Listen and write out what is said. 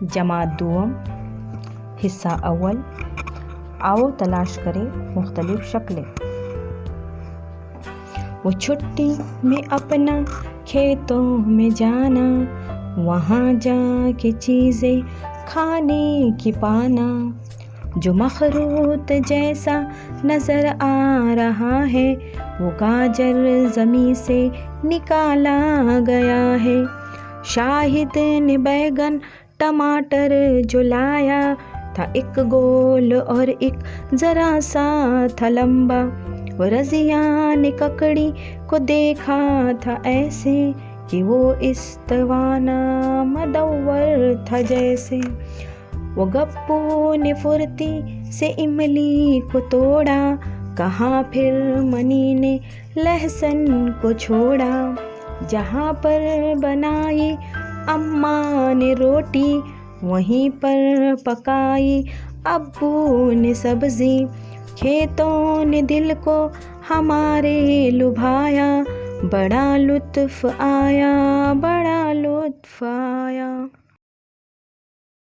जमात दुआम हिस्सा अव्वल। आओ तलाश करें मुख्तलिफ शक्लें। वो छुट्टी में अपना खेतों में जाना, वहाँ जाके चीज़ें खाने की पाना। जो मखरूत जैसा नज़र आ रहा है, वो गाजर ज़मीन से निकाला गया है। शाहिद ने बैगन टमाटर जो लाया था, एक गोल और एक ज़रा सा था लंबा। वो रज़िया ने ककड़ी को देखा था ऐसे कि वो इस्तवाना मदव्वर था जैसे। वो गप्पू ने फुर्ती से इमली को तोड़ा, कहाँ फिर मनी ने लहसन को छोड़ा। जहाँ पर बनाई अम्मा ने रोटी, वहीं पर पकाई अब्बू ने सब्ज़ी। खेतों ने दिल को हमारे लुभाया, बड़ा लुत्फ़ आया, बड़ा लुत्फ़ आया।